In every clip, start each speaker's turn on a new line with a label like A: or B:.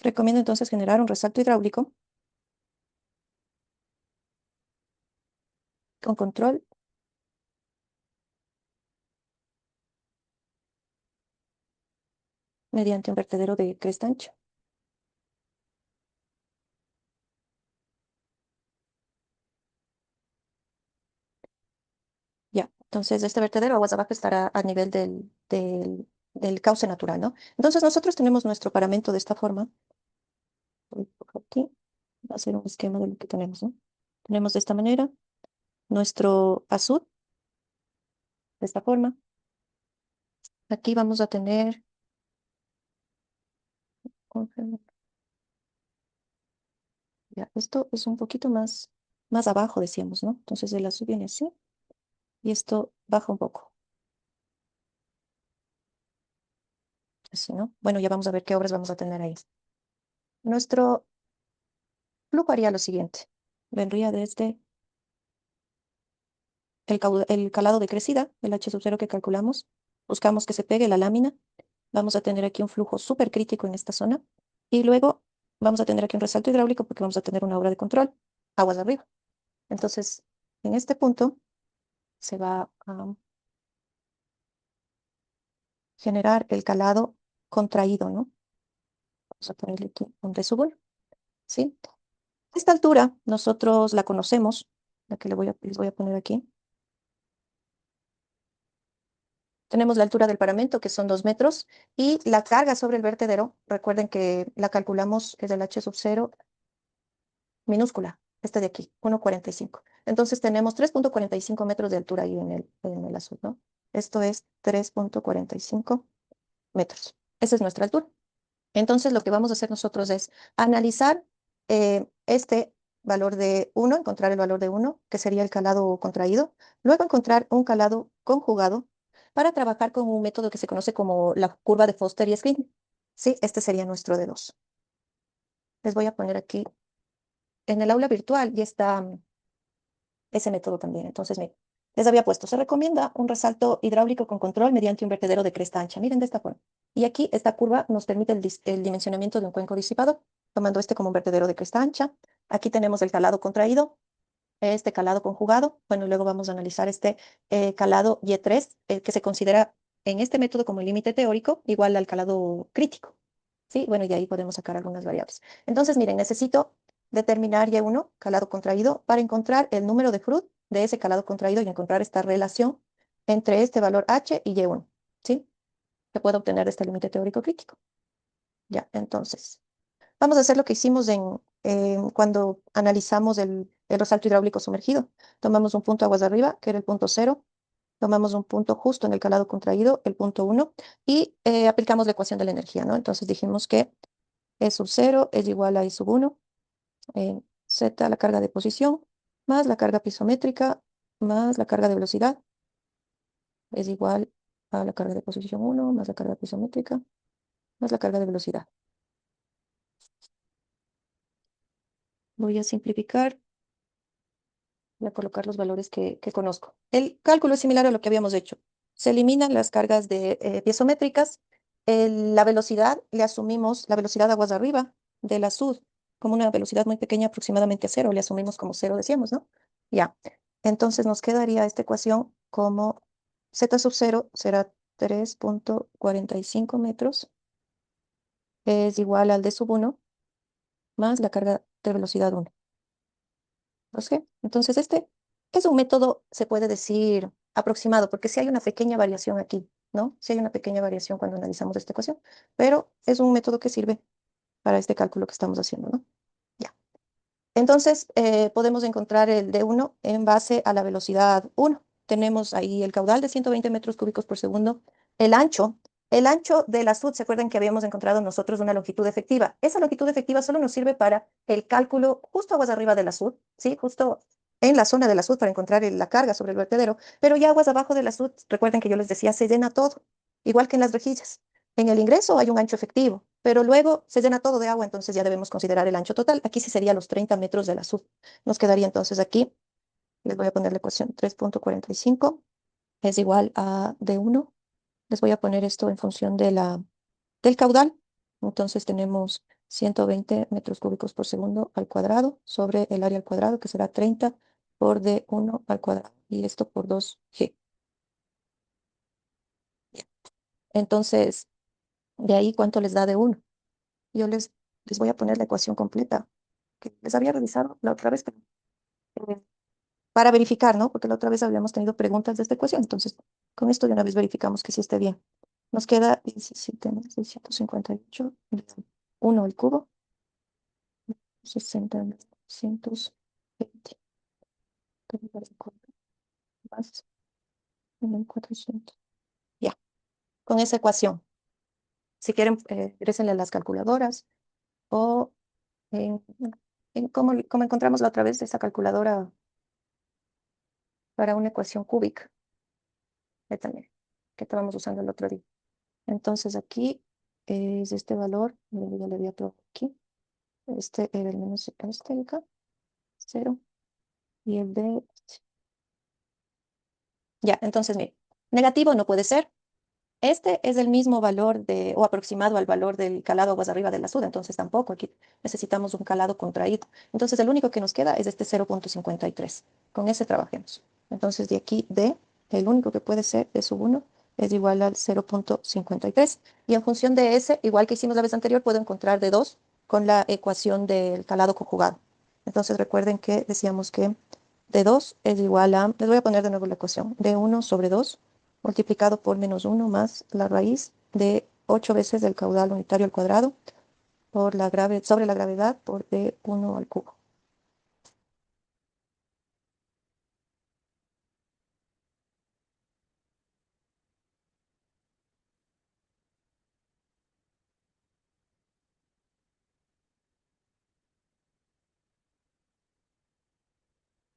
A: Recomiendo entonces generar un resalto hidráulico con control. Mediante un vertedero de cresta ancha. Ya, entonces este vertedero aguas abajo estará a nivel del cauce natural, ¿no? Entonces nosotros tenemos nuestro paramento de esta forma. Voy por aquí, va a ser un esquema de lo que tenemos, ¿no? Tenemos de esta manera nuestro azul, de esta forma. Aquí vamos a tener, ya, esto es un poquito más abajo, decíamos, ¿no? Entonces el azul viene así y esto baja un poco, así, ¿no? Bueno, ya vamos a ver qué obras vamos a tener ahí. Nuestro flujo haría lo siguiente. Vendría desde el calado de crecida, el H sub 0 que calculamos. Buscamos que se pegue la lámina. Vamos a tener aquí un flujo súper crítico en esta zona. Y luego vamos a tener aquí un resalto hidráulico porque vamos a tener una obra de control, aguas arriba. Entonces, en este punto se va a generar el calado contraído, ¿no? Vamos a ponerle aquí un D sub 1, ¿sí? Esta altura nosotros la conocemos, la que les voy a poner aquí. Tenemos la altura del paramento, que son 2 metros, y la carga sobre el vertedero, recuerden que la calculamos es del H sub 0 minúscula, esta de aquí, 1,45. Entonces tenemos 3,45 metros de altura ahí en el azul, ¿no? Esto es 3,45 metros. Esa es nuestra altura. Entonces lo que vamos a hacer nosotros es analizar este valor de 1, encontrar el valor de 1, que sería el calado contraído, luego encontrar un calado conjugado para trabajar con un método que se conoce como la curva de Foster y Screen. Sí, este sería nuestro de 2. Les voy a poner aquí en el aula virtual y está ese método también. Entonces, miren, les había puesto, se recomienda un resalto hidráulico con control mediante un vertedero de cresta ancha. Miren de esta forma. Y aquí esta curva nos permite el dimensionamiento de un cuenco disipado, tomando este como un vertedero de cresta ancha. Aquí tenemos el calado contraído, este calado conjugado. Bueno, luego vamos a analizar este calado Y3, que se considera en este método como el límite teórico, igual al calado crítico. Sí, bueno, y ahí podemos sacar algunas variables. Entonces, miren, necesito determinar Y1, calado contraído, para encontrar el número de Froude de ese calado contraído y encontrar esta relación entre este valor H y Y1, ¿sí? Que puedo obtener de este límite teórico crítico. Ya, entonces, vamos a hacer lo que hicimos cuando analizamos el resalto hidráulico sumergido. Tomamos un punto aguas de arriba, que era el punto 0, tomamos un punto justo en el calado contraído, el punto 1, y aplicamos la ecuación de la energía, ¿no? Entonces dijimos que E sub 0 es igual a I sub 1, Z, la carga de posición, más la carga pisométrica, más la carga de velocidad, es igual a la carga de posición 1, más la carga pisométrica, más la carga de velocidad. Voy a simplificar. Voy a colocar los valores que conozco. El cálculo es similar a lo que habíamos hecho. Se eliminan las cargas de piezométricas. La velocidad, le asumimos la velocidad aguas arriba de la SUD como una velocidad muy pequeña, aproximadamente a 0. Le asumimos como 0, decíamos, ¿no? Ya. Entonces nos quedaría esta ecuación como Z sub 0 será 3,45 metros. Es igual al D sub 1 más la carga de velocidad 1. ¿Ok? Entonces, este es un método, se puede decir, aproximado, porque sí hay una pequeña variación aquí, ¿no? Sí hay una pequeña variación cuando analizamos esta ecuación, pero es un método que sirve para este cálculo que estamos haciendo, ¿no? Ya. Entonces, podemos encontrar el D1 en base a la velocidad 1. Tenemos ahí el caudal de 120 metros cúbicos por segundo. El ancho, el ancho de la SUD, ¿se acuerdan que habíamos encontrado nosotros una longitud efectiva? Esa longitud efectiva solo nos sirve para el cálculo justo aguas arriba de la SUD, ¿sí? Justo en la zona de la SUD para encontrar la carga sobre el vertedero. Pero ya aguas abajo de la SUD, recuerden que yo les decía, se llena todo, igual que en las rejillas. En el ingreso hay un ancho efectivo, pero luego se llena todo de agua, entonces ya debemos considerar el ancho total. Aquí sí sería los 30 metros de la SUD. Nos quedaría entonces aquí, les voy a poner la ecuación 3,45 es igual a D1. Les voy a poner esto en función del caudal. Entonces tenemos 120 metros cúbicos por segundo al cuadrado sobre el área al cuadrado, que será 30 por D1 al cuadrado. Y esto por 2G. Ya. Entonces, de ahí, ¿cuánto les da D1? Yo les voy a poner la ecuación completa que les había revisado la otra vez, pero, eh, para verificar, ¿no? Porque la otra vez habíamos tenido preguntas de esta ecuación. Entonces, con esto de una vez verificamos que sí esté bien. Nos queda 17.658 1 al cubo, 60.920 más 1.400. Ya, con esa ecuación. Si quieren, ingrésenle a las calculadoras o en, como encontramos la otra vez, esa calculadora para una ecuación cúbica, también, que estábamos usando el otro día. Entonces aquí es este valor, ya le había todo aquí. Este era el menos este de acá, 0. Y el de... Ya, entonces, mire, negativo no puede ser. Este es el mismo valor de, o aproximado al valor del calado aguas arriba de la suda, entonces tampoco aquí necesitamos un calado contraído. Entonces el único que nos queda es este 0.53. Con ese trabajemos. Entonces de aquí D, el único que puede ser D sub 1 es igual al 0.53. Y en función de ese, igual que hicimos la vez anterior, puedo encontrar D2 con la ecuación del calado conjugado. Entonces recuerden que decíamos que D2 es igual a, les voy a poner de nuevo la ecuación, D1 sobre 2 multiplicado por menos uno más la raíz de 8 veces del caudal unitario al cuadrado por sobre la gravedad por D1 al cubo.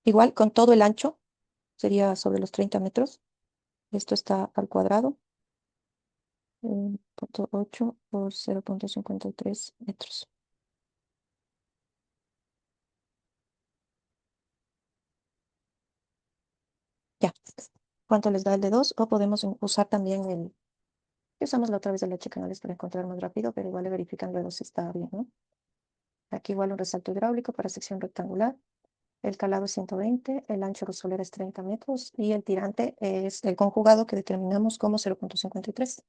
A: Igual con todo el ancho, sería sobre los 30 metros. Esto está al cuadrado, 0.8 por 0.53 metros. Ya. ¿Cuánto les da el de 2? O podemos usar también el que usamos la otra vez de la canales para encontrar más rápido, pero igual le verifican luego si está bien, ¿no? Aquí igual un resalto hidráulico para sección rectangular. El calado es 120, el ancho rosolera es 30 metros y el tirante es el conjugado que determinamos como 0.53.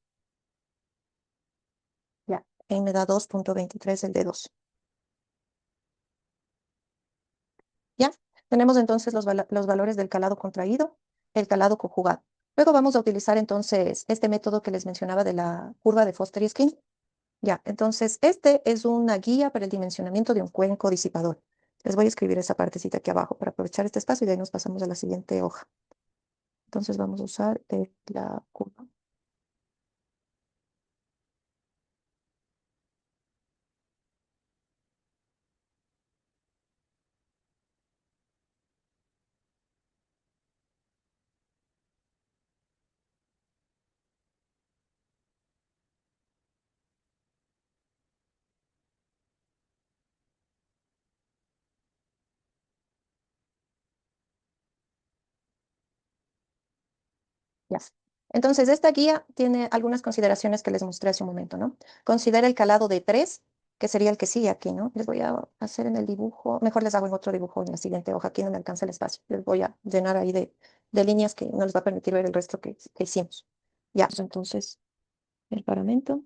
A: Ya, ahí me da 2.23 el de 2. Ya, tenemos entonces los valores del calado contraído, el calado conjugado. Luego vamos a utilizar entonces este método que les mencionaba de la curva de Foster y Skin. Ya, entonces este es una guía para el dimensionamiento de un cuenco disipador. Les voy a escribir esa partecita aquí abajo para aprovechar este espacio y de ahí nos pasamos a la siguiente hoja. Entonces vamos a usar la curva. Ya. Entonces, esta guía tiene algunas consideraciones que les mostré hace un momento, ¿no? Considera el calado de 3, que sería el que sigue aquí, ¿no? Les voy a hacer en el dibujo, mejor les hago en otro dibujo en la siguiente hoja, aquí no me alcanza el espacio. Les voy a llenar ahí de líneas que no les va a permitir ver el resto que hicimos. Ya, pues entonces, el paramento,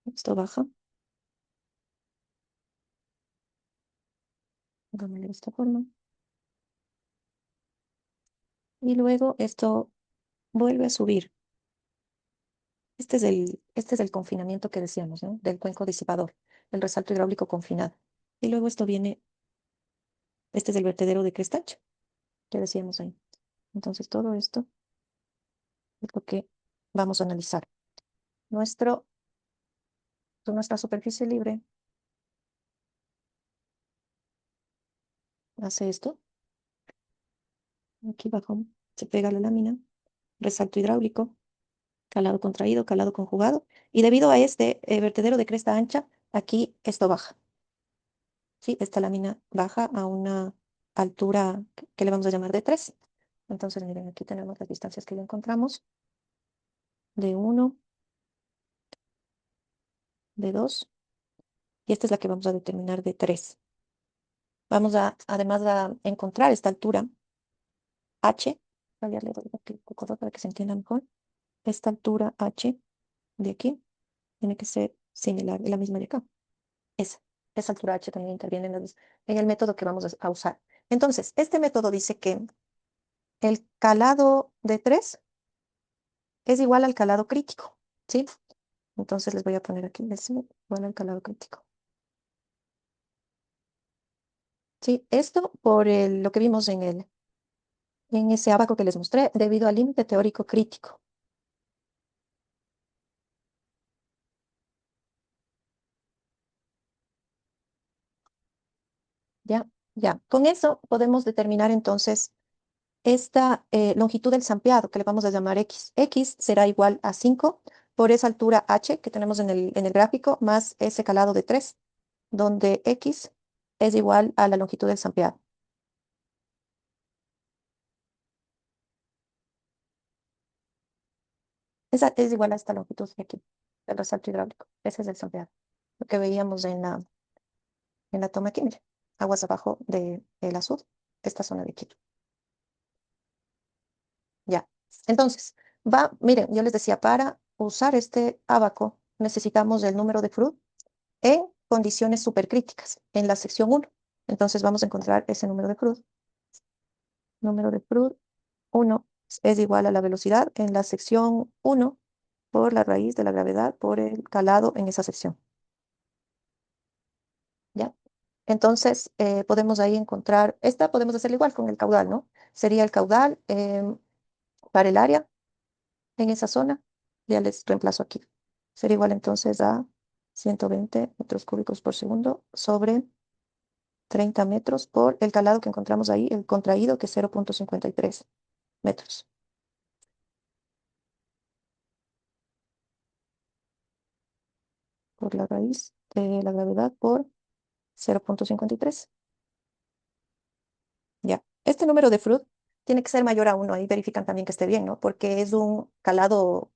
A: esto baja, hagámoslo de esta forma. Y luego esto vuelve a subir. Este es el confinamiento que decíamos, ¿no? Del cuenco disipador, el resalto hidráulico confinado. Y luego esto viene, este es el vertedero de Crestacho, que decíamos ahí. Entonces todo esto es lo que vamos a analizar. Nuestro, nuestra superficie libre hace esto. Aquí abajo se pega la lámina, resalto hidráulico, calado contraído, calado conjugado. Y debido a este vertedero de cresta ancha, aquí esto baja. ¿Sí? Esta lámina baja a una altura que le vamos a llamar de 3. Entonces, miren, aquí tenemos las distancias que ya encontramos. De 1, de 2 y esta es la que vamos a determinar de 3. Vamos a, además, a encontrar esta altura H. Ya le doy aquí un poco para que se entienda mejor. Esta altura H de aquí tiene que ser similar, la misma de acá. Esa, esa altura H también interviene en el método que vamos a usar. Entonces, este método dice que el calado de 3 es igual al calado crítico, ¿sí? Entonces les voy a poner aquí, es igual al calado crítico. Sí, esto por lo que vimos en ese abaco que les mostré, debido al límite teórico crítico. Ya, ya. Con eso podemos determinar entonces esta longitud del sampleado, que le vamos a llamar X. X será igual a 5 por esa altura H que tenemos en el gráfico, más ese calado de 3, donde X es igual a la longitud del sampleado. Esa es igual a esta longitud de aquí, del resalto hidráulico. Ese es el sampleado. Lo que veíamos en la toma aquí, mire, aguas abajo del azul, esta zona de aquí. Ya. Entonces, miren, yo les decía, para usar este abaco necesitamos el número de Froude en condiciones supercríticas, en la sección 1. Entonces vamos a encontrar ese número de Froude. Número de Froude 1 es igual a la velocidad en la sección 1 por la raíz de la gravedad por el calado en esa sección. ¿Ya? Entonces, podemos ahí encontrar, esta podemos hacerlo igual con el caudal, ¿no? Sería el caudal para el área en esa zona. Ya les reemplazo aquí. Sería igual entonces a 120 metros cúbicos por segundo sobre 30 metros por el calado que encontramos ahí, el contraído, que es 0,53 metros por la raíz de la gravedad por 0,53. Ya. Este número de Froude tiene que ser mayor a 1. Ahí verifican también que esté bien, ¿no? Porque es un calado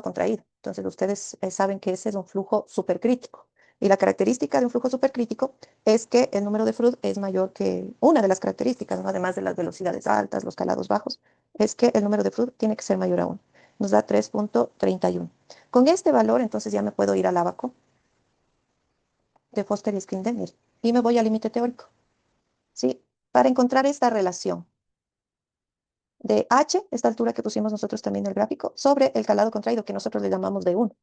A: contraído. Entonces, ustedes saben que ese es un flujo supercrítico. Y la característica de un flujo supercrítico es que el número de Froude es mayor que una de las características, ¿no? Además de las velocidades altas, los calados bajos, es que el número de Froude tiene que ser mayor a 1. Nos da 3,31. Con este valor, entonces ya me puedo ir al abaco de Foster y Skindemir y me voy al límite teórico, ¿sí? Para encontrar esta relación de H, esta altura que pusimos nosotros también en el gráfico, sobre el calado contraído, que nosotros le llamamos de 1.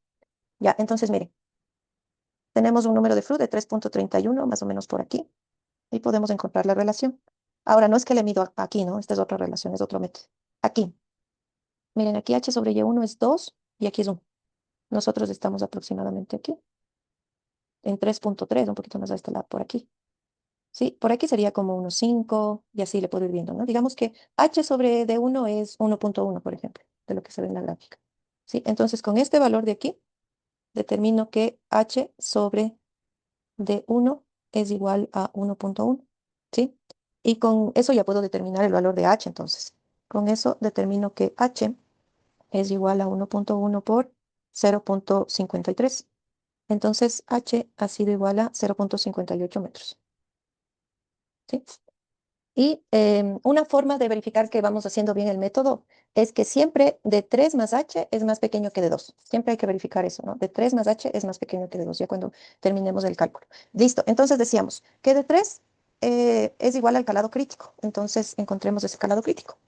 A: Ya, entonces, miren, tenemos un número de Froude de 3,31, más o menos por aquí, y podemos encontrar la relación. Ahora, no es que le mido aquí, ¿no? Esta es otra relación, es otro método. Aquí, miren, aquí H sobre Y1 es 2 y aquí es 1. Nosotros estamos aproximadamente aquí, en 3,3, un poquito más a este lado, por aquí. Sí, por aquí sería como unos 5 y así le puedo ir viendo, ¿no? Digamos que H sobre D1 es 1,1, por ejemplo, de lo que se ve en la gráfica. Sí, entonces con este valor de aquí, determino que H sobre D1 es igual a 1,1, ¿sí? Y con eso ya puedo determinar el valor de H, entonces. Con eso determino que H es igual a 1,1 por 0,53. Entonces H ha sido igual a 0,58 metros, ¿sí? Y una forma de verificar que vamos haciendo bien el método es que siempre de 3 más h es más pequeño que de 2. Siempre hay que verificar eso, ¿no? De 3 más h es más pequeño que de 2, ya cuando terminemos el cálculo. Listo, entonces decíamos que de 3 es igual al calado crítico. Entonces encontremos ese calado crítico.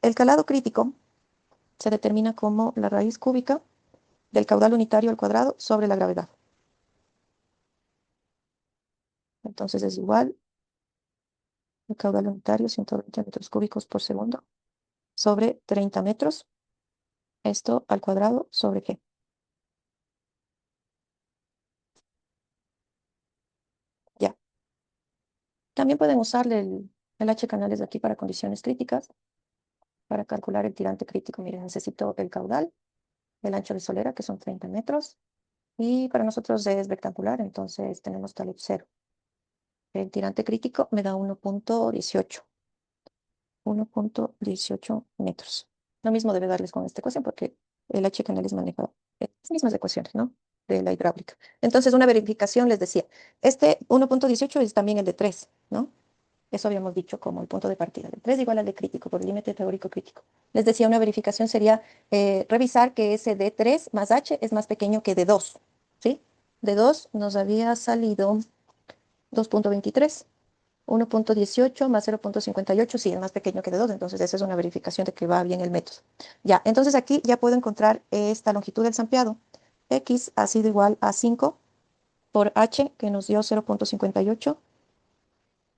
A: El calado crítico se determina como la raíz cúbica del caudal unitario al cuadrado sobre la gravedad. Entonces es igual el caudal unitario, 120 metros cúbicos por segundo, sobre 30 metros. Esto al cuadrado sobre G. Ya. También pueden usarle el H canales de aquí para condiciones críticas, para calcular el tirante crítico. Miren, necesito el caudal, el ancho de solera, que son 30 metros, y para nosotros es rectangular, entonces tenemos talud 0. El tirante crítico me da 1,18 metros. Lo mismo debe darles con esta ecuación porque el H canales maneja las mismas ecuaciones, ¿no? de la hidráulica. Entonces, una verificación les decía, este 1.18 es también el de 3, ¿no? Eso habíamos dicho como el punto de partida. El 3 igual al de crítico, por el límite teórico crítico. Les decía, una verificación sería revisar que ese D3 más H es más pequeño que D2, ¿sí? D2 nos había salido 2.23. 1.18 más 0.58, sí, es más pequeño que D2, entonces esa es una verificación de que va bien el método. Ya, entonces aquí ya puedo encontrar esta longitud del sampleado. X ha sido igual a 5 por H, que nos dio 0.58,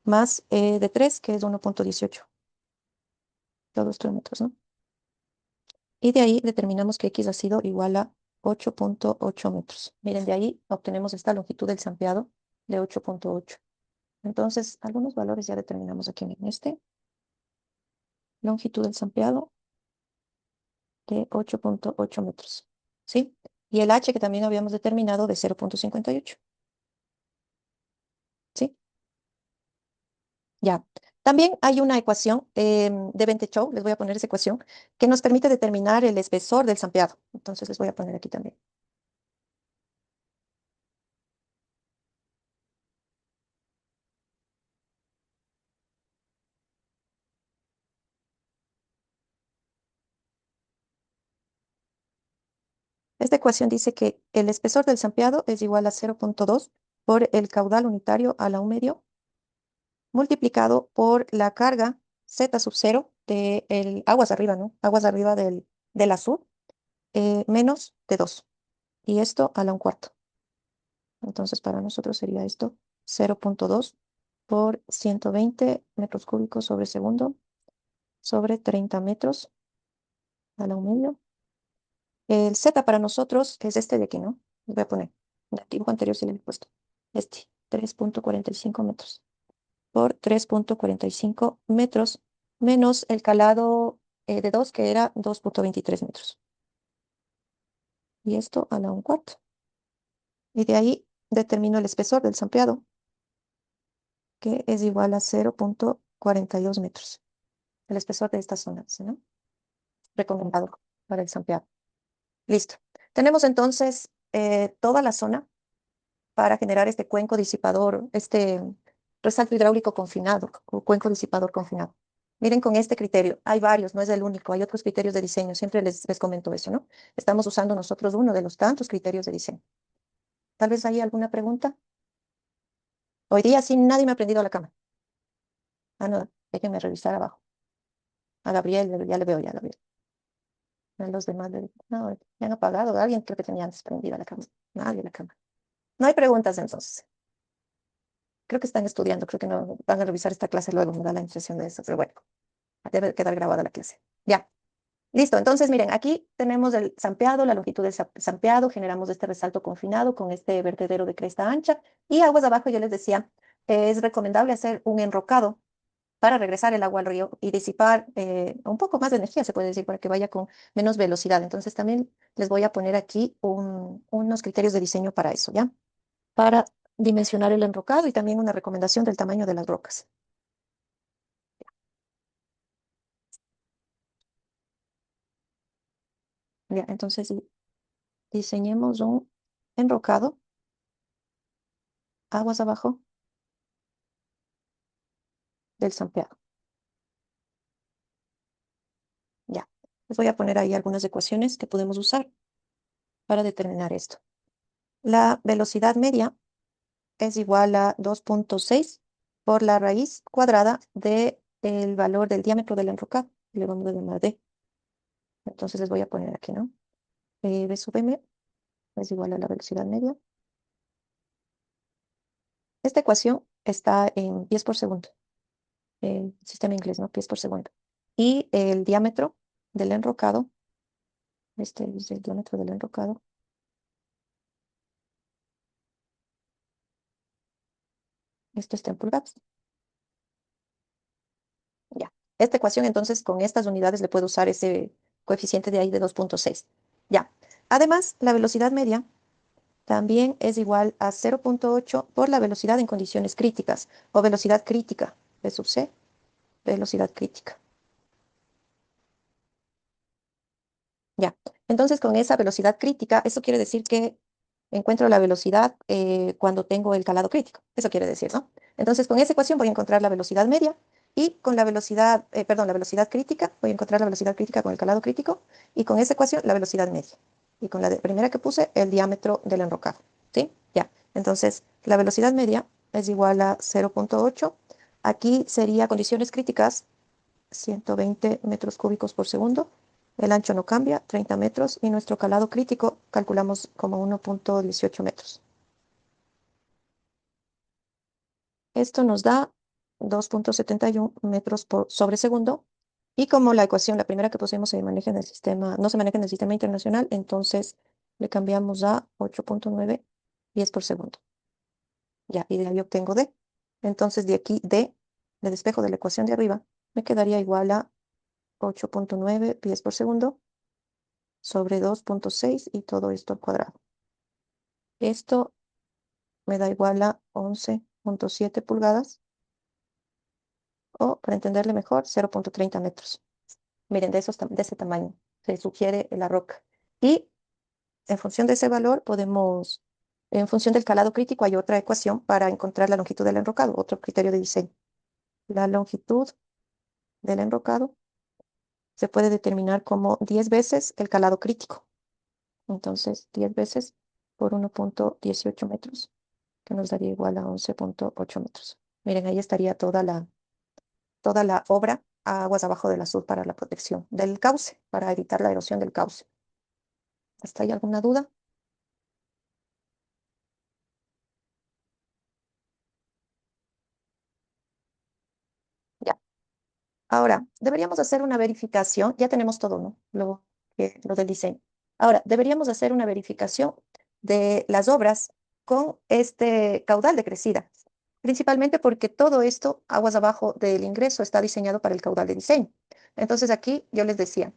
A: más de 3, que es 1.18. Todos 3 metros, ¿no? Y de ahí determinamos que X ha sido igual a 8.8 metros. Miren, de ahí obtenemos esta longitud del sampleado de 8.8. Entonces, algunos valores ya determinamos aquí en este. Longitud del sampleado de 8.8 metros, ¿sí? Y el H que también habíamos determinado de 0.58, ¿sí? Ya. También hay una ecuación de Bentechow, les voy a poner esa ecuación, que nos permite determinar el espesor del sampleado. Entonces les voy a poner aquí también. Esta ecuación dice que el espesor del sampleado es igual a 0.2 por el caudal unitario a la 1 medio multiplicado por la carga Z sub 0 de aguas arriba, ¿no? Aguas arriba del azul, menos de 2. Y esto a la 1/4. Entonces, para nosotros sería esto 0.2 por 120 metros cúbicos sobre segundo sobre 30 metros a la 1 medio. El Z para nosotros es este de aquí, ¿no? Les voy a poner. En el dibujo anterior sí le he puesto. Este, 3.45 metros por 3.45 metros menos el calado de 2, que era 2.23 metros. Y esto a la 1/4. Y de ahí determino el espesor del sampleado, que es igual a 0.42 metros. El espesor de esta zona, ¿sí, no? Recomendado para el sampleado. Listo. Tenemos entonces toda la zona para generar este cuenco disipador, este resalto hidráulico confinado, o cuenco disipador confinado. Miren, con este criterio, hay varios, no es el único, hay otros criterios de diseño, siempre les comento eso, ¿no? Estamos usando nosotros uno de los tantos criterios de diseño. Tal vez hay alguna pregunta. Hoy día sí nadie me ha prendido la cámara. Ah, no, déjenme revisar abajo. A Gabriel, ya le veo, ya, Gabriel. A los demás, no, ya han apagado. Alguien creo que tenía antes prendida la cámara. Nadie la cámara. No hay preguntas entonces. Creo que están estudiando, creo que no van a revisar esta clase luego, me da la impresión de eso, pero bueno, debe quedar grabada la clase. Ya, listo. Entonces, miren, aquí tenemos el sampleado, la longitud del sampleado, generamos este resalto confinado con este vertedero de cresta ancha y aguas abajo, yo les decía, es recomendable hacer un enrocado para regresar el agua al río y disipar un poco más de energía, se puede decir, para que vaya con menos velocidad. Entonces, también les voy a poner aquí unos criterios de diseño para eso, ¿ya? Para dimensionar el enrocado y también una recomendación del tamaño de las rocas. Ya, entonces diseñemos un enrocado, aguas abajo del sampleado. Ya, les voy a poner ahí algunas ecuaciones que podemos usar para determinar esto. La velocidad media es igual a 2.6 por la raíz cuadrada del valor del diámetro del enrocado. Le vamos a llamar D. Entonces les voy a poner aquí, ¿no? V sub M es igual a la velocidad media. Esta ecuación está en pies por segundo. El sistema inglés, ¿no? Pies por segundo. Y el diámetro del enrocado, este es el diámetro del enrocado, esto está en pulgadas. Ya. Esta ecuación, entonces, con estas unidades le puedo usar ese coeficiente de ahí de 2.6. Ya. Además, la velocidad media también es igual a 0.8 por la velocidad en condiciones críticas o velocidad crítica, V sub C, velocidad crítica. Ya. Entonces, con esa velocidad crítica, eso quiere decir que encuentro la velocidad cuando tengo el calado crítico. Eso quiere decir, ¿no? Entonces, con esa ecuación voy a encontrar la velocidad media y con la velocidad, perdón, la velocidad crítica, voy a encontrar la velocidad crítica con el calado crítico y con esa ecuación la velocidad media. Y con la primera que puse, el diámetro del enrocado. ¿Sí? Ya. Entonces, la velocidad media es igual a 0,8. Aquí sería condiciones críticas, 120 metros cúbicos por segundo. El ancho no cambia, 30 metros. Y nuestro calado crítico calculamos como 1,18 metros. Esto nos da 2,71 metros sobre segundo. Y como la ecuación, la primera que pusimos, se maneja en el sistema, no se maneja en el sistema internacional, entonces le cambiamos a 8,9 pies por segundo. Ya, y de ahí obtengo D. Entonces de aquí D, de despejo de la ecuación de arriba, me quedaría igual a 8,9 pies por segundo sobre 2,6 y todo esto al cuadrado. Esto me da igual a 11,7 pulgadas o, para entenderle mejor, 0,30 metros. Miren, de ese tamaño se sugiere la roca. Y en función de ese valor podemos, en función del calado crítico, hay otra ecuación para encontrar la longitud del enrocado, otro criterio de diseño. La longitud del enrocado se puede determinar como 10 veces el calado crítico. Entonces, 10 veces por 1,18 metros, que nos daría igual a 11,8 metros. Miren, ahí estaría toda la obra a aguas abajo del azul para la protección del cauce, para evitar la erosión del cauce. ¿Hasta ahí alguna duda? Ya. Ahora, deberíamos hacer una verificación. Ya tenemos todo, ¿no? Lo del diseño. Ahora, deberíamos hacer una verificación de las obras con este caudal de crecida, principalmente porque todo esto, aguas abajo del ingreso, está diseñado para el caudal de diseño. Entonces aquí yo les decía,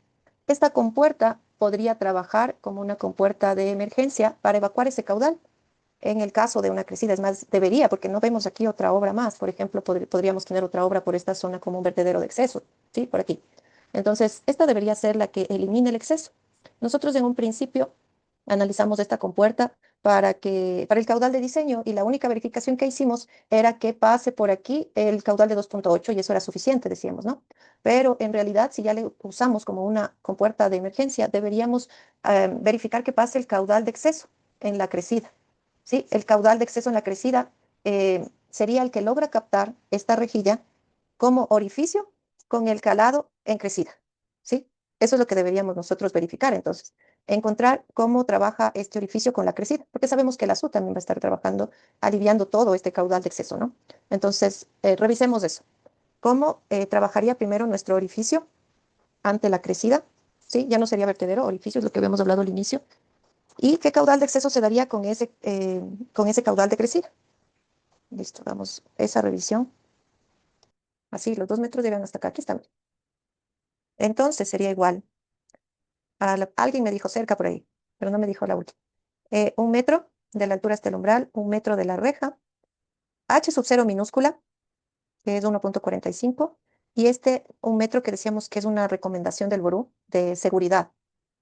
A: esta compuerta podría trabajar como una compuerta de emergencia para evacuar ese caudal en el caso de una crecida. Es más, debería, porque no vemos aquí otra obra más. Por ejemplo, podríamos tener otra obra por esta zona como un vertedero de exceso, ¿sí? Por aquí. Entonces, esta debería ser la que elimine el exceso. Nosotros en un principio analizamos esta compuerta para el caudal de diseño y la única verificación que hicimos era que pase por aquí el caudal de 2,8 y eso era suficiente, decíamos, ¿no? Pero en realidad, si ya le usamos como una compuerta de emergencia, deberíamos verificar que pase el caudal de exceso en la crecida. ¿Sí? El caudal de exceso en la crecida sería el que logra captar esta rejilla como orificio con el calado en crecida. ¿Sí? Eso es lo que deberíamos nosotros verificar entonces. Encontrar cómo trabaja este orificio con la crecida, porque sabemos que el azul también va a estar trabajando, aliviando todo este caudal de exceso, ¿no? Entonces, revisemos eso. ¿Cómo trabajaría primero nuestro orificio ante la crecida? ¿Sí? Ya no sería vertedero, orificio es lo que habíamos hablado al inicio. ¿Y qué caudal de exceso se daría con ese caudal de crecida? Listo, damos esa revisión. Así, los 2 metros llegan hasta acá. Aquí están. Entonces sería igual. Alguien me dijo cerca por ahí, pero no me dijo la última. 1 metro de la altura hasta el umbral, 1 metro de la reja, H sub 0 minúscula, que es 1,45, y este 1 metro que decíamos que es una recomendación del gurú de seguridad,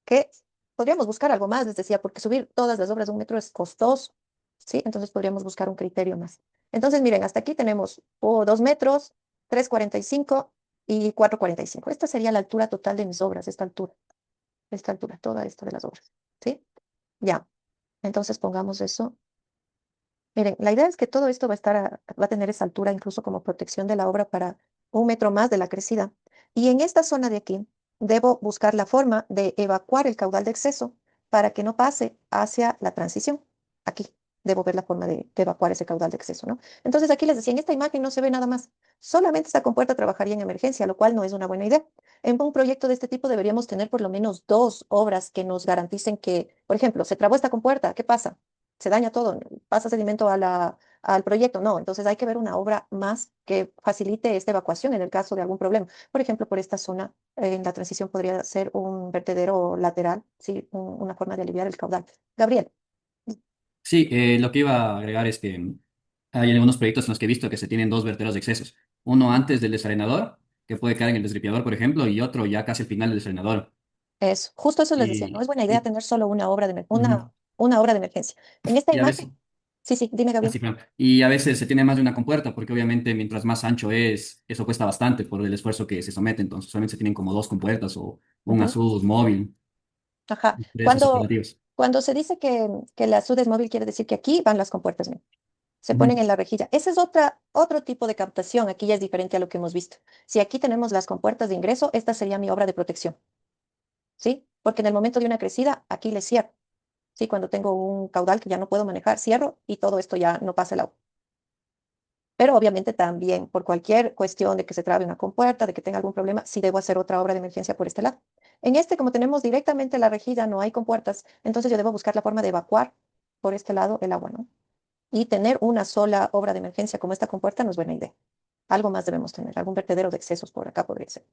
A: que podríamos buscar algo más, les decía, porque subir todas las obras de 1 metro es costoso, ¿sí? Entonces podríamos buscar un criterio más. Entonces, miren, hasta aquí tenemos 2 metros, 3,45 y 4,45. Esta sería la altura total de mis obras, esta altura, toda esta de las obras, ¿sí? Ya, entonces pongamos eso. Miren, la idea es que todo esto va a tener esa altura incluso como protección de la obra para 1 metro más de la crecida. Y en esta zona de aquí, debo buscar la forma de evacuar el caudal de exceso para que no pase hacia la transición. Aquí debo ver la forma de evacuar ese caudal de exceso, ¿no? Entonces aquí les decía, en esta imagen no se ve nada más. Solamente esta compuerta trabajaría en emergencia, lo cual no es una buena idea. En un proyecto de este tipo deberíamos tener por lo menos dos obras que nos garanticen que, por ejemplo, se trabó esta compuerta, ¿qué pasa? Se daña todo, pasa sedimento al proyecto. No, entonces hay que ver una obra más que facilite esta evacuación en el caso de algún problema. Por ejemplo, por esta zona, en la transición podría ser un vertedero lateral, ¿sí? Una forma de aliviar el caudal. Gabriel,
B: Sí, lo que iba a agregar es que hay algunos proyectos en los que he visto que se tienen dos verteros de excesos. Uno antes del desarenador, que puede caer en el desripiador, por ejemplo, y otro ya casi al final del desarenador.
A: justo eso les decía, no
B: Y,
A: es buena idea
B: y-
A: tener solo una obra
B: Ujú.
A: una obra de emergencia. En esta
B: Y a veces,
A: imagen, sí, sí, dime, Gabriel.
B: así, claro. Y a veces se tiene más de una compuerta, porque obviamente mientras más ancho es, eso cuesta bastante por el esfuerzo que se somete. Entonces, solamente se tienen como dos compuertas o un
A: Ujú.
B: ASUS móvil
A: Ajá.
B: de esos operativos.
A: Cuando se dice que la SUD es móvil, quiere decir que aquí van las compuertas, ¿no? Se ponen
B: Ujú.
A: en la rejilla. Ese es otro tipo de captación. Aquí ya es diferente a lo que hemos visto. Si aquí tenemos las compuertas de ingreso, esta sería mi obra de protección, ¿sí? Porque en el momento de una crecida, aquí le cierro, ¿sí? Cuando tengo un caudal que ya no puedo manejar, cierro y todo esto ya no pasa el agua. Pero obviamente también, por cualquier cuestión de que se trabe una compuerta, de que tenga algún problema, sí debo hacer otra obra de emergencia por este lado. En este, como tenemos directamente la rejilla, no hay compuertas, entonces yo debo buscar la forma de evacuar por este lado el agua, ¿no? Y tener una sola obra de emergencia como esta compuerta no es buena idea. Algo más debemos tener, algún vertedero de excesos por acá podría ser.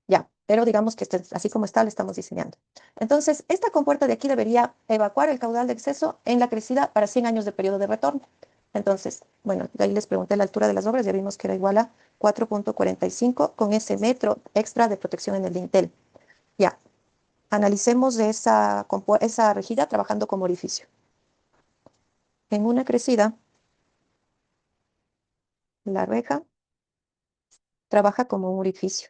A: Ya, pero digamos que este, así como está, le estamos diseñando. Entonces, esta compuerta de aquí debería evacuar el caudal de exceso en la crecida para 100 años de periodo de retorno. Entonces, bueno, de ahí les pregunté la altura de las obras, ya vimos que era igual a 4,45 con ese metro extra de protección en el dintel. Ya, analicemos de esa rejilla trabajando como orificio. En una crecida, la reja trabaja como un orificio.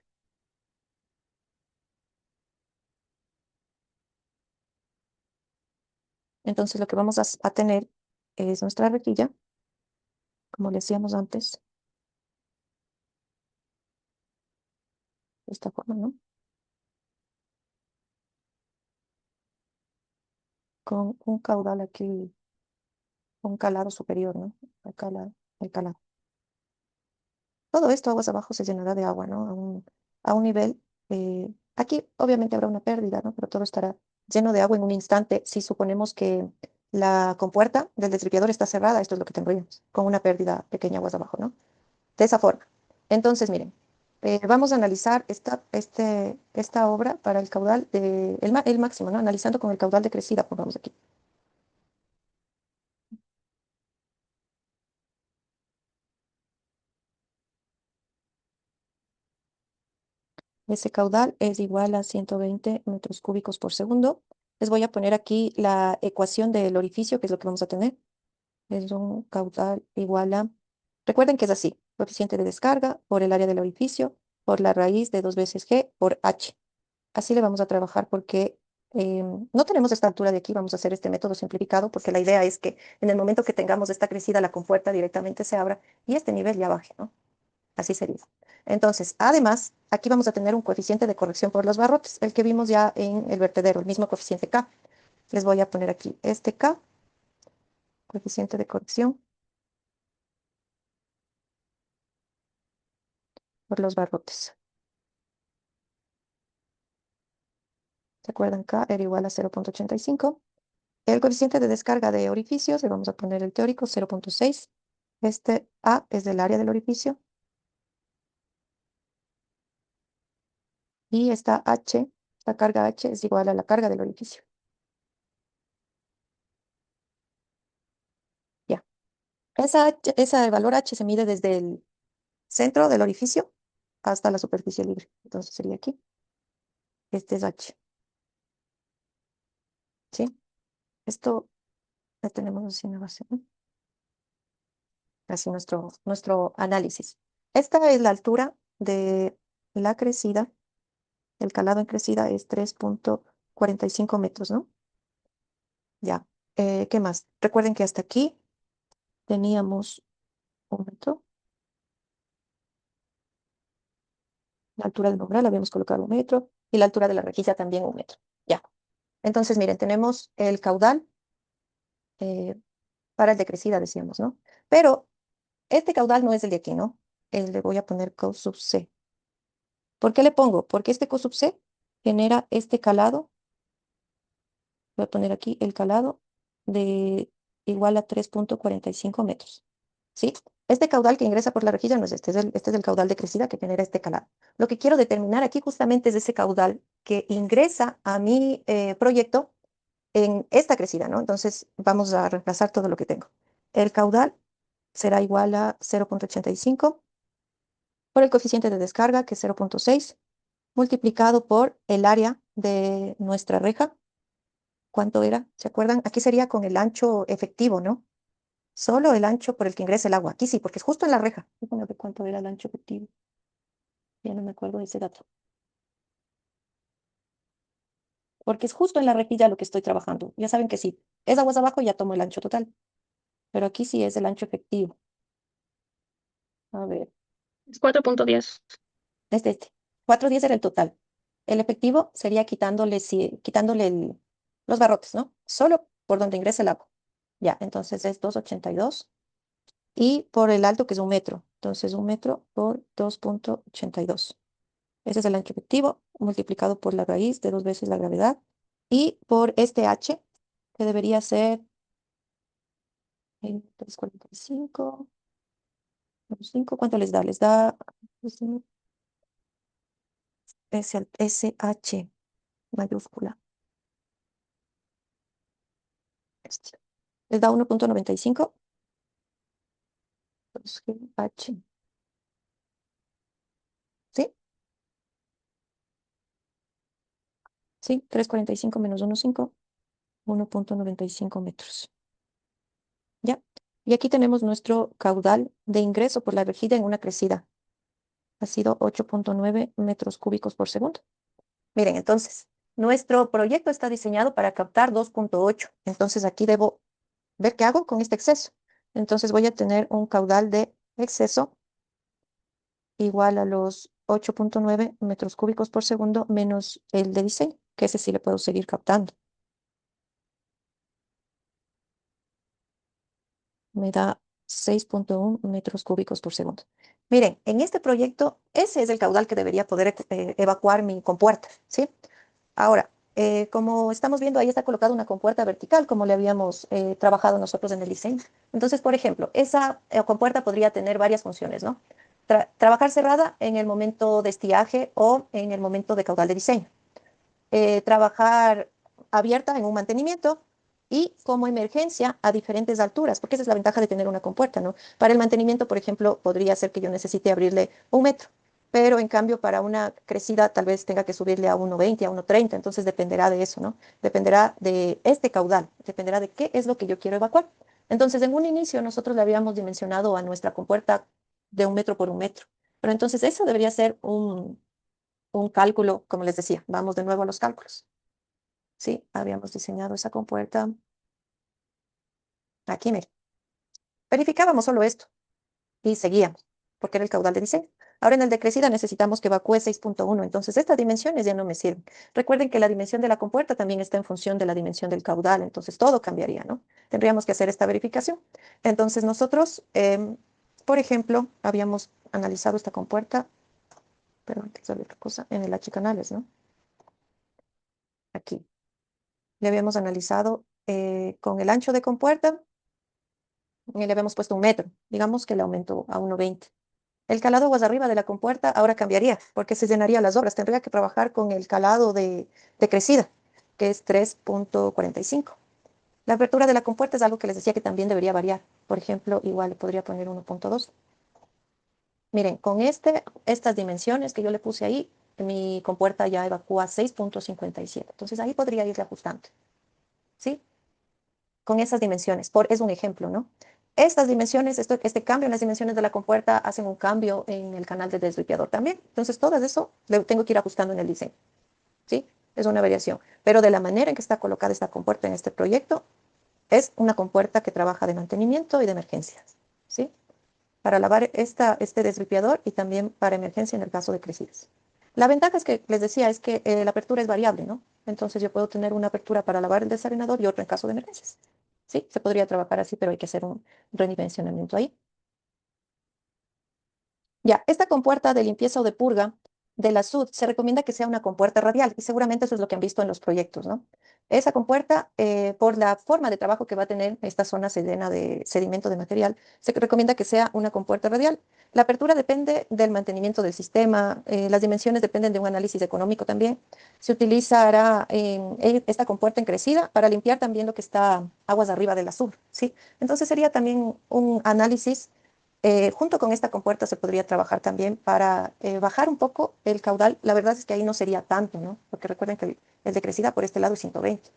A: Entonces, lo que vamos a tener es nuestra rejilla, como le hacíamos antes, de esta forma, ¿no? Con un caudal aquí, un calado superior, ¿no? Acá el calado. Todo esto aguas abajo se llenará de agua, ¿no? A un nivel, aquí obviamente habrá una pérdida, ¿no? Pero todo estará lleno de agua en un instante si suponemos que la compuerta del desripiador está cerrada, esto es lo que tendríamos, con una pérdida pequeña aguas abajo, ¿no? De esa forma. Entonces, miren, vamos a analizar esta obra para el caudal el máximo, ¿no? Analizando con el caudal de crecida, pongamos aquí. Ese caudal es igual a 120 metros cúbicos por segundo. Les voy a poner aquí la ecuación del orificio, que es lo que vamos a tener. Es un caudal igual a, recuerden que es así, coeficiente de descarga por el área del orificio, por la raíz de 2 veces G por H. Así le vamos a trabajar porque no tenemos esta altura de aquí, vamos a hacer este método simplificado porque la idea es que en el momento que tengamos esta crecida, la compuerta directamente se abra y este nivel ya baje, ¿no? Así sería. Entonces, además, aquí vamos a tener un coeficiente de corrección por los barrotes, el que vimos ya en el vertedero, el mismo coeficiente K. Les voy a poner aquí este K, coeficiente de corrección por los barrotes. ¿Se acuerdan? K era igual a 0,85. El coeficiente de descarga de orificios, le vamos a poner el teórico, 0,6. Este A es del área del orificio y esta H, esta carga H es igual a la carga del orificio. Ya. Ese valor H se mide desde el centro del orificio hasta la superficie libre. Entonces sería aquí. Este es H, ¿sí? Esto lo tenemos así en la base, ¿no? Así nuestro análisis. Esta es la altura de la crecida. El calado en crecida es 3,45 metros, ¿no? Ya. ¿Qué más? Recuerden que hasta aquí teníamos un metro. La altura del umbral habíamos colocado un metro y la altura de la rejilla también un metro. Ya. Entonces, miren, tenemos el caudal eh, para el de crecida, decíamos, ¿no? Pero este caudal no es el de aquí, ¿no? Le voy a poner co sub C. ¿Por qué le pongo? Porque este co sub C genera este calado. Voy a poner aquí el calado de igual a 3,45 metros. ¿Sí? Este caudal que ingresa por la rejilla no es este es el caudal de crecida que genera este calado. Lo que quiero determinar aquí justamente es ese caudal que ingresa a mi proyecto en esta crecida, ¿no? Entonces vamos a reemplazar todo lo que tengo. El caudal será igual a 0,85 por el coeficiente de descarga, que es 0,6, multiplicado por el área de nuestra reja, ¿Cuánto era? ¿Se acuerdan? Aquí sería con el ancho efectivo, ¿no? Solo el ancho por el que ingresa el agua. Aquí sí, porque es justo en la reja. Déjame ver cuánto era el ancho efectivo. Ya no me acuerdo de ese dato. Porque es justo en la rejilla lo que estoy trabajando. Ya saben que sí. Es aguas abajo, ya tomo el ancho total. Pero aquí sí es el ancho efectivo. A ver,
C: Es 4.10.
A: este. 410 era el total. El efectivo sería quitándole, quitándole los barrotes, ¿no? Solo por donde ingresa el agua. Ya, entonces es 2,82. Y por el alto, que es 1 metro. Entonces, 1 metro por 2,82. Ese es el ancho efectivo, multiplicado por la raíz de 2 veces la gravedad. Y por este h, que debería ser 3,45 menos 5. ¿Cuánto les da? Les da SH mayúscula. Este. Les da 1,95. H. ¿Sí? Sí, 3,45 menos 1,5. 1,95 metros. ¿Ya? Y aquí tenemos nuestro caudal de ingreso por la rejilla en una crecida. Ha sido 8,9 metros cúbicos por segundo. Miren, entonces, nuestro proyecto está diseñado para captar 2,8. Entonces, aquí debo ver qué hago con este exceso. Entonces, voy a tener un caudal de exceso igual a los 8,9 metros cúbicos por segundo menos el de diseño, que ese sí le puedo seguir captando. Me da 6,1 metros cúbicos por segundo. Miren, en este proyecto, ese es el caudal que debería poder evacuar mi compuerta, ¿sí? Ahora, como estamos viendo, ahí está colocada una compuerta vertical, como le habíamos trabajado nosotros en el diseño. Entonces, por ejemplo, esa compuerta podría tener varias funciones, ¿no? Trabajar cerrada en el momento de estiaje o en el momento de caudal de diseño. Trabajar abierta en un mantenimiento y como emergencia a diferentes alturas, porque esa es la ventaja de tener una compuerta, ¿no? Para el mantenimiento, por ejemplo, podría ser que yo necesite abrirle 1 metro, pero en cambio para una crecida tal vez tenga que subirle a 1,20, a 1,30, entonces dependerá de eso, ¿no? Dependerá de este caudal, dependerá de qué es lo que yo quiero evacuar. Entonces, en un inicio nosotros le habíamos dimensionado a nuestra compuerta de 1 metro por 1 metro, pero entonces eso debería ser un cálculo, como les decía, vamos de nuevo a los cálculos. Sí, habíamos diseñado esa compuerta. Aquí, miren, verificábamos solo esto y seguíamos, porque era el caudal de diseño. Ahora en el de crecida necesitamos que evacúe 6,1, entonces estas dimensiones ya no me sirven. Recuerden que la dimensión de la compuerta también está en función de la dimensión del caudal, entonces todo cambiaría, ¿no? Tendríamos que hacer esta verificación. Entonces nosotros, por ejemplo, habíamos analizado esta compuerta, pero antes de otra cosa, en el H canales, ¿no? Aquí. Le habíamos analizado con el ancho de compuerta y le habíamos puesto 1 metro. Digamos que le aumentó a 1,20. El calado aguas arriba de la compuerta ahora cambiaría porque se llenaría las obras. Tendría que trabajar con el calado de crecida, que es 3,45. La apertura de la compuerta es algo que les decía que también debería variar. Por ejemplo, igual le podría poner 1,2. Miren, con estas dimensiones que yo le puse ahí, mi compuerta ya evacúa 6,57. Entonces ahí podría irle ajustando. ¿Sí? Con esas dimensiones. Es un ejemplo, ¿no? Estas dimensiones, este cambio en las dimensiones de la compuerta hacen un cambio en el canal de desripiador también. Entonces, todo eso le tengo que ir ajustando en el diseño, ¿sí? Es una variación. Pero de la manera en que está colocada esta compuerta en este proyecto, es una compuerta que trabaja de mantenimiento y de emergencias, ¿sí? Para lavar este desripiador y también para emergencia en el caso de crecidas. La ventaja es que, les decía, es que la apertura es variable, ¿no? Entonces yo puedo tener una apertura para lavar el desarenador y otra en caso de emergencias. Sí, se podría trabajar así, pero hay que hacer un redimensionamiento ahí. Ya, esta compuerta de limpieza o de purga de la SUD se recomienda que sea una compuerta radial y seguramente eso es lo que han visto en los proyectos, ¿no? Esa compuerta, por la forma de trabajo que va a tener, esta zona se llena de sedimento de material, se recomienda que sea una compuerta radial. La apertura depende del mantenimiento del sistema, las dimensiones dependen de un análisis económico también. Se utilizará esta compuerta en crecida para limpiar también lo que está aguas arriba de la SUD, ¿sí? Entonces sería también un análisis junto con esta compuerta se podría trabajar también para bajar un poco el caudal. La verdad es que ahí no sería tanto, ¿no? Porque recuerden que el de crecida por este lado es 120.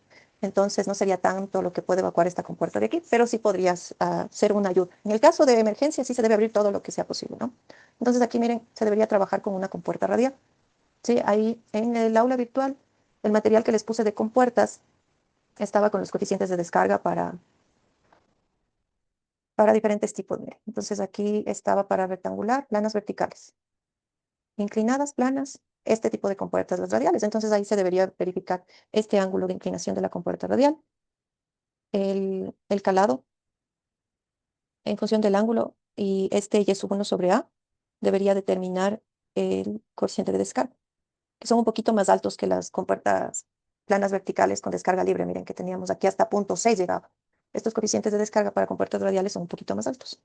A: Entonces no sería tanto lo que puede evacuar esta compuerta de aquí, pero sí podrías ser una ayuda. En el caso de emergencia sí se debe abrir todo lo que sea posible, ¿no? Entonces aquí miren, se debería trabajar con una compuerta radial. Sí, ahí en el aula virtual, el material que les puse de compuertas estaba con los coeficientes de descarga para diferentes tipos. Miren. Entonces aquí estaba para rectangular, planas verticales, inclinadas, planas, este tipo de compuertas, las radiales. Entonces ahí se debería verificar este ángulo de inclinación de la compuerta radial, el calado en función del ángulo y este y sub 1 sobre A debería determinar el coeficiente de descarga, que son un poquito más altos que las compuertas planas verticales con descarga libre. Miren que teníamos aquí hasta 0,6 llegaba. Estos coeficientes de descarga para compuertas radiales son un poquito más altos.